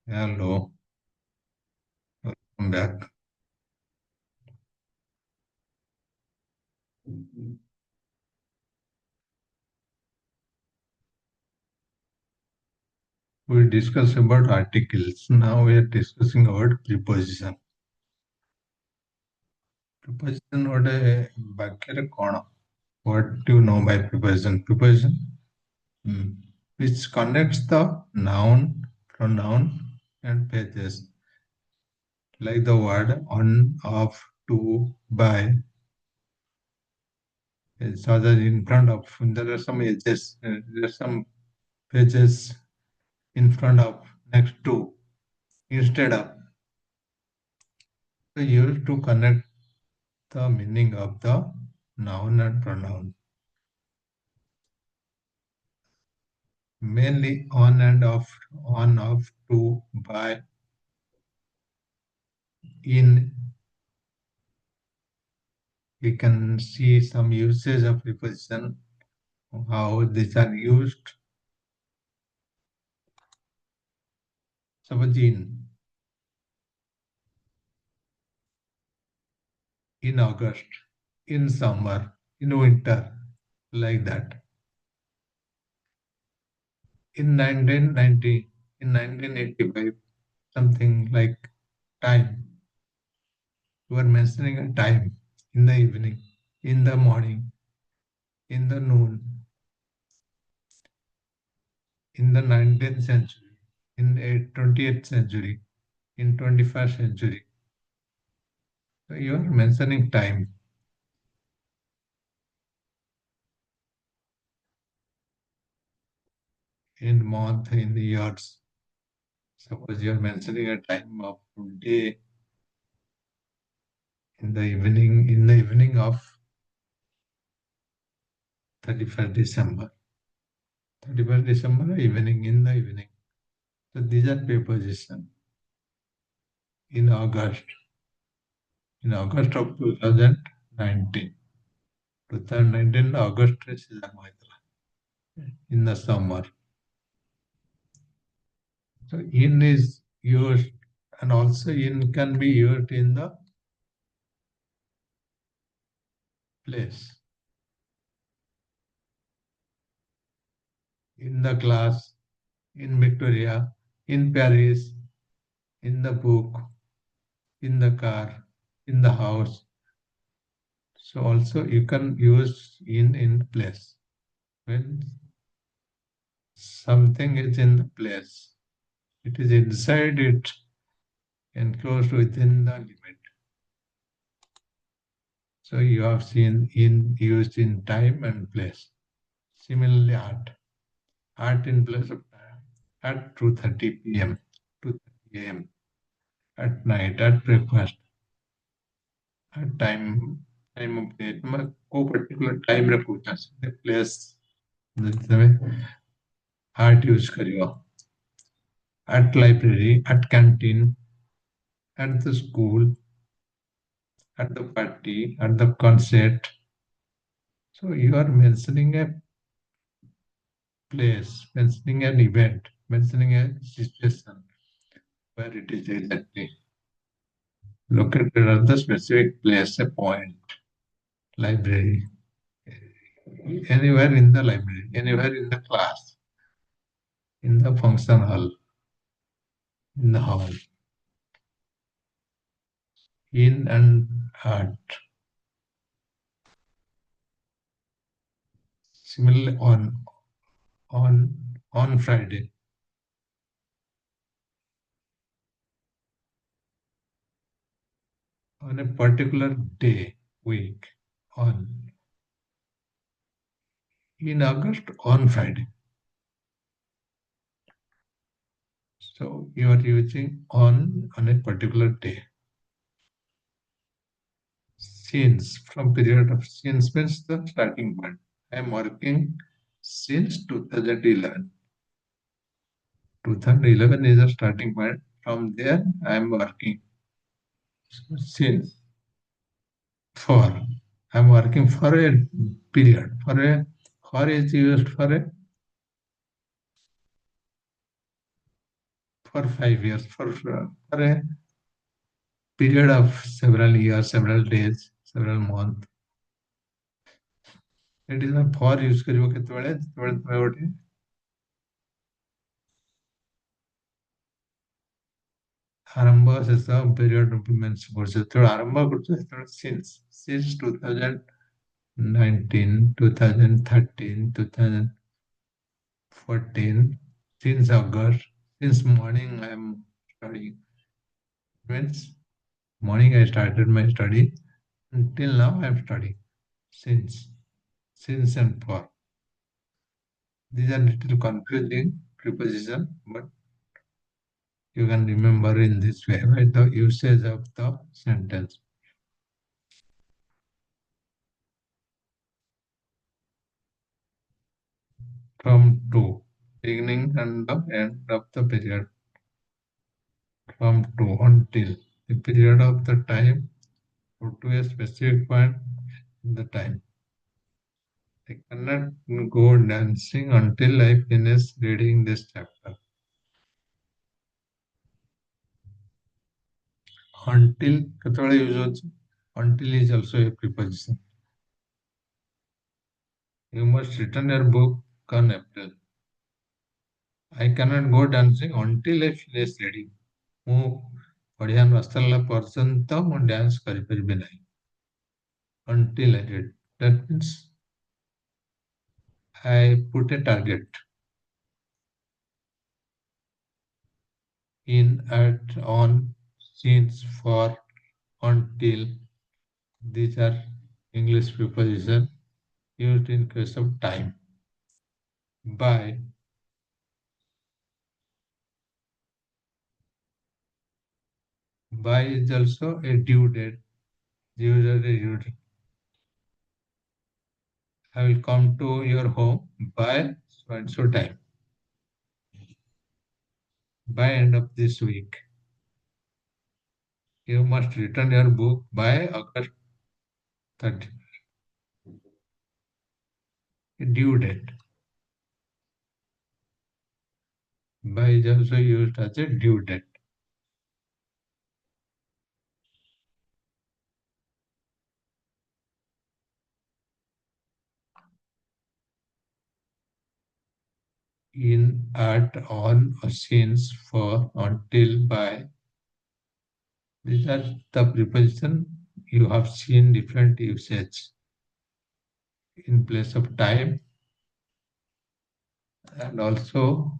Hello, welcome back. We discussed about articles. Now we are discussing about preposition. Preposition ଗୋଟେ ବାକ୍ୟରେ କ'ଣ? What do you know by preposition? Preposition hmm, which connects the noun, pronoun, and phrases like the word on, of, to, by. So that in front of there are some edges, there are some phrases in front of, next to, instead of. So used to connect the meaning of the noun and pronoun, mainly on and off, on, off, to, by, in. We can see some usage of preposition, how these are used. Suppose in August, in summer, in winter, like that. In 1990, in 1985, something like time. You are mentioning a time in the evening, in the morning, in the noon, in the 19th century, in the 20th century, in 21st century. So you are mentioning time in month, in the years. Suppose you are mentioning a time of day in the evening of 31st December. 31st December evening, in the evening. So these are preposition. In August, in August of 2019. 2019 August in the summer. So in is used, and also in can be used in the place, in the class, in Victoria, in Paris, in the book, in the car, in the house. So also you can use in place when something is in the place. It is inside it, enclosed within the limit. So you have seen in used in time and place. Similarly, art in place of time at 2:30 p.m., 2:30 a.m., at night, at breakfast, at time of day, को particular time रे पूछा सकते place તમે art use करियो at library, at canteen, at the school, at the party, at the concert. So you are mentioning a place, mentioning an event, mentioning a situation where it is exactly located at the specific place, a point, library, anywhere in the library, anywhere in the class, in the function hall, in the hall, in and out. Similarly, on Friday, on a particular day, week, on in August, on Friday. So you are using on a particular day. Since, from period of since means the starting point. I am working since 2011. 2011 is a starting point. From there, I am working. Since, for, I am working for a period. For is used for for 5 years, for a period of several years, several days, several months. It is a for use କରିବ କେତେବେଳେ ଯେତେବେଳେ ତମେ ଗୋଟେ ଆରମ୍ଭ ଶେଷ period mens କରୁଛ ଯେତେବେଳେ ଆରମ୍ଭ କରୁଛ ସେତେବେଳେ since 2019, 2013, 2014, since August, since morning I am studying. Means morning I started my study until now I am studying. Since and for. These are little confusing preposition, but you can remember in this way by the usage of the sentence. From to, beginning and the end of the period. From to until, the period of the time or to a specific point in the time. I cannot go dancing until I finish reading this chapter. Until କେତେବେଳେ use ହଉଛି? Until is also a preposition. You must return your book on April. I cannot go dancing until I finish reading. ମୁଁ ପଢ଼ିବା ନ ସରିଲା ପର୍ଯ୍ୟନ୍ତ ମୁଁ dance କରିପାରିବି ନାହିଁ. Until I read. That means I put a target. In, at, on, since, for, until. These are English prepositions used in case of time. By. By is also a due date. Usually due date. I will come to your home by so and so time. By end of this week. You must return your book by August 30. Due date. By is also used as a due date. In, at, on, or since, for, until, by. These are the preposition you have seen different usage in place of time and also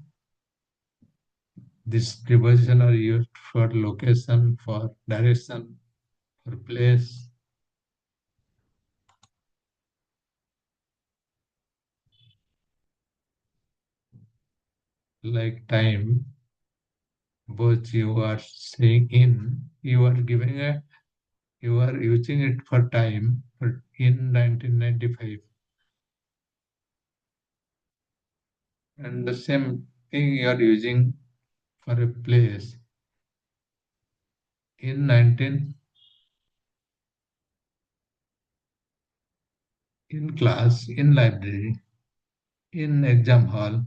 this preposition are used for location, for direction, for place. Like time, both you are saying in, you are giving a, you are using it for time, but in 1995. And the same thing you are using for a place. In 19, in class, in library, in exam hall,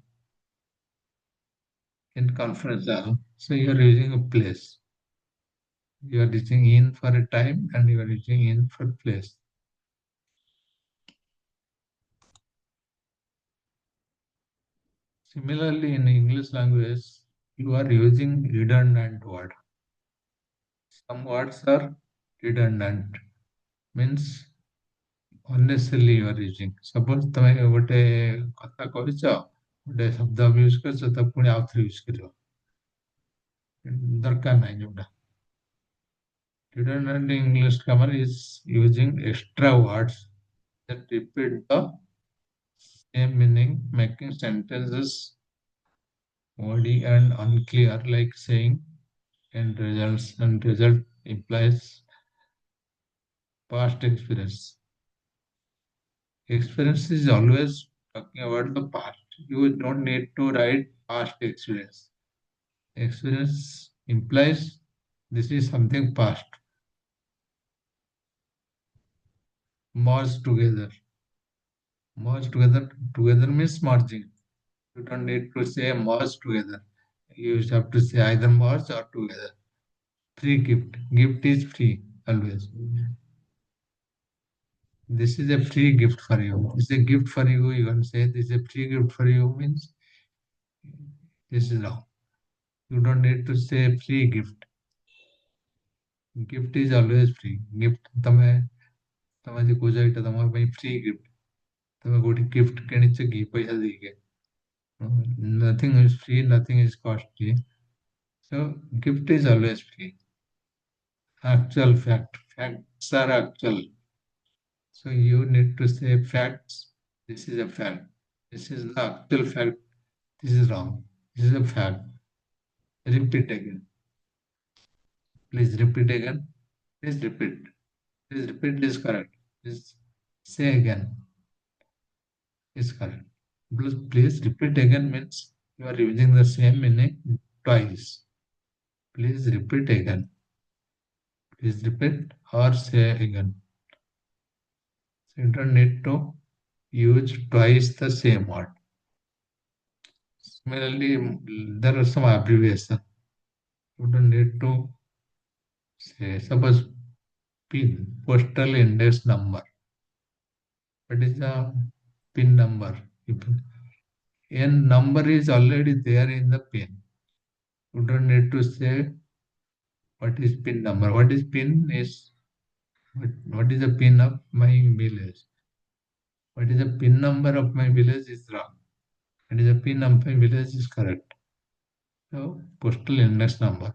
in conference hall. So you are using a place. You are using in for a time and you are using in for place. Similarly, in English language, you are using redundant word. Some words are redundant, means unnecessarily you are using. Suppose ତମେ ଗୋଟେ କଥା କହିଛ, ଗୋଟେ ଶବ୍ଦ use କରିଛ, ତ ପୁଣି ଆଉ ଥରେ ୟୁଜ କରିବ. ଦରକାର ନାହିଁ ଯୋଉଟା. Redundant English grammar is using extra words that repeat the same meaning, making sentences wordy and unclear, like saying end results, and result implies past experience. Experience is always talking about the past. You don't need to write past experience. Experience implies this is something past. Merge together. Merge together. Together means merging. You don't need to say merge together. You have to say either merge or together. Free gift. Gift is free always. This is a free gift for you. This is a gift for you. You can say this is a free gift for you means this is wrong. You don't need to say free gift. Gift is always free. Gift ତମେ ତମେ ଯେ କହୁଛ ଏଇଟା ତମ ପାଇଁ free gift. ତମେ ଗୋଟେ gift କିଣିଛ କି ପଇସା ଦେଇକି. Nothing is free, nothing is costly. So gift is always free. Actual fact. Facts are actual. So you need to say facts. This is a fact. This is the actual fact. This is wrong. This is a fact. Repeat again. Please repeat again. Please repeat. Please repeat is correct. Please say again is correct. Please repeat again means you are using the same meaning twice. Please repeat again. Please repeat or say again. So you don't need to use twice the same word. Similarly, there are some abbreviations. You don't need to say, suppose PIN, postal index number. What is the PIN number? N number is already there in the PIN. You don't need to say what is PIN number. What is PIN is what is the PIN of my village? What is the PIN number of my village is wrong. What is the PIN of my village is correct. So postal index number.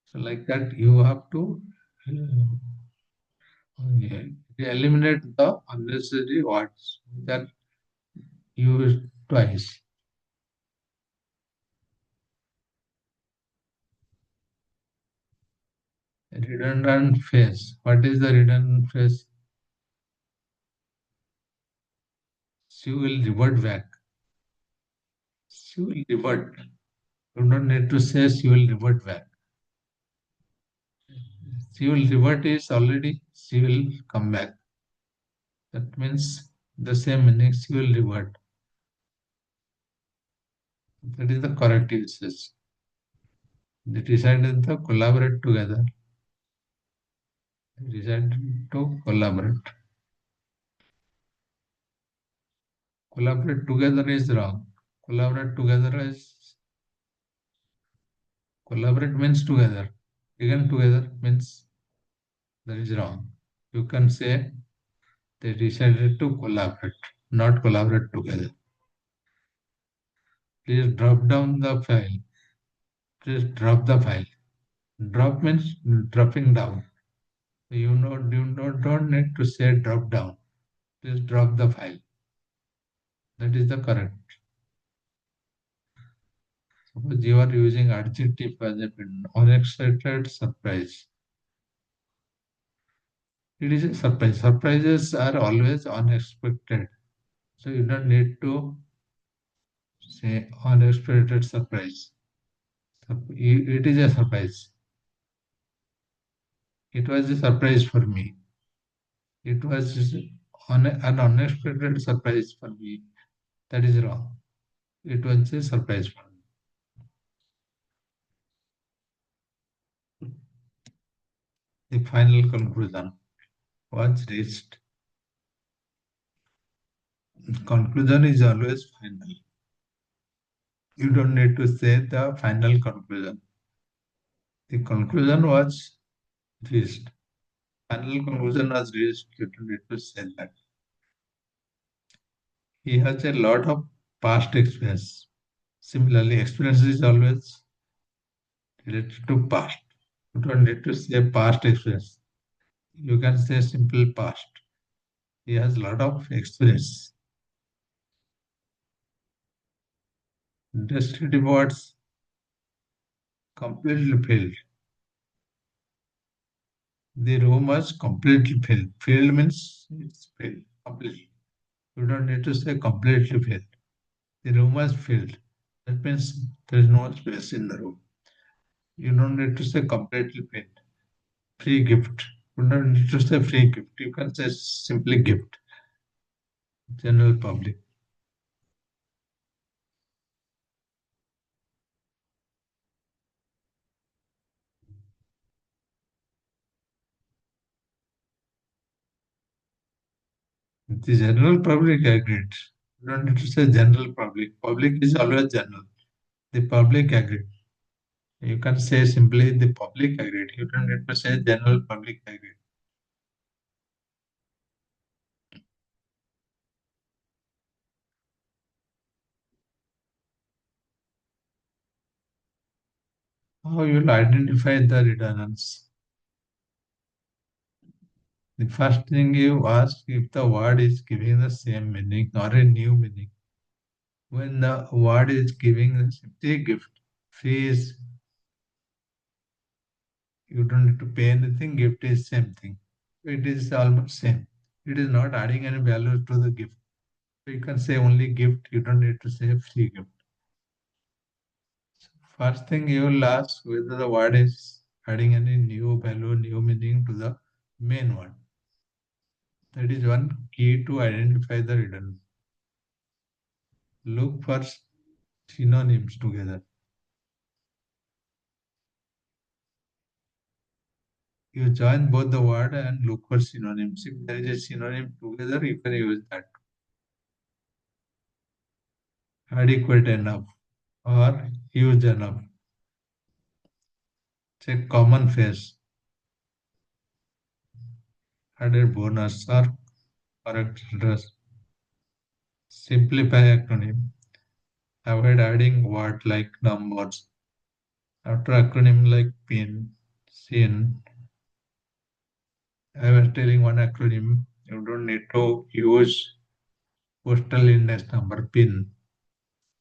So like that you have to eliminate the unnecessary words that used twice. Redundant phrase. What is the redundant phrase? She will revert back. She will revert. You don't need to say she will revert back. She will revert is already she will come back. That means the same meaning she will revert. That is the correct usage. They decided to collaborate together. They decided to collaborate. Collaborate together is wrong. Collaborate together is collaborate means together. Again together means that is wrong. You can say they decided to collaborate, not collaborate together. Please drop down the file. Please drop the file. Drop means dropping down. Don't need to say drop down. Please drop the file. That is the correct. Suppose you are using adjective as a unexpected surprise. It is a surprise. Surprises are always unexpected. So you don't need to say unexpected surprise. It is a surprise. It was a surprise for me. It was an unexpected surprise for me. That is wrong. It was a surprise for me. The final conclusion was reached. Conclusion is always final. You don't need to say the final conclusion. The conclusion was reached. Final conclusion was reached. You don't need to say that. He has a lot of past experience. Similarly, experience is always related to past. You don't need to say past experience. You can say simple past. He has a lot of experience. Descriptive words completely failed. The room was completely filled. Filled means it's filled completely. You don't need to say completely filled. The room was filled. That means there is no space in the room. You don't need to say completely filled. Free gift. You don't need to say free gift. You can say simply gift. General public. The general public agreed. You don't need to say general public. Public is always general. The public agreed. You can say simply the public agreed. You don't need to say general public agreed. How you will identify the redundance? The first thing you ask if the word is giving the same meaning or a new meaning. When the word is giving simply gift, fees, you don't need to pay anything, gift is same thing. It is almost same. It is not adding any value to the gift. So you can say only gift, you don't need to say free gift. First thing you will ask whether the word is adding any new value, new meaning to the main word. That is one key to identify the redundant. Look for synonyms together. You join both the word and look for synonyms. If there is a synonym together, you can use that. Adequate enough or huge enough. Check common face, added bonus or correct address. Simplify acronym. Avoid adding word like numbers. After acronym like PIN, SIN, I was telling one acronym, you don't need to use postal index number PIN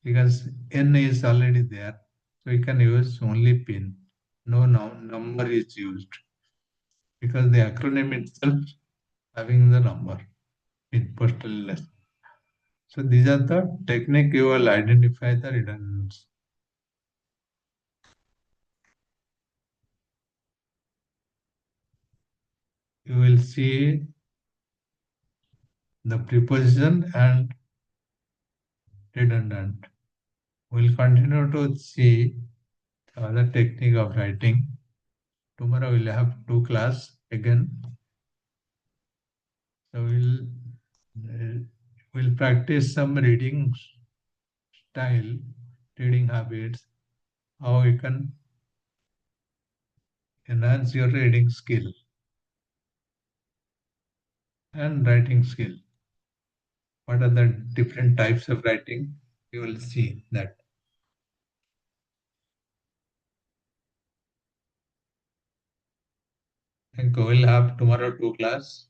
because N is already there. So you can use only PIN. No, number is used because the acronym itself having the number in postal index. So these are the technique you will identify the redundancy. You will see the preposition and redundant. We'll continue to see the other technique of writing. Tomorrow we'll have two class again. So we'll practice some reading style, reading habits, how you can enhance your reading skill and writing skill. What are the different types of writing? You will see that. I think we'll have tomorrow two class.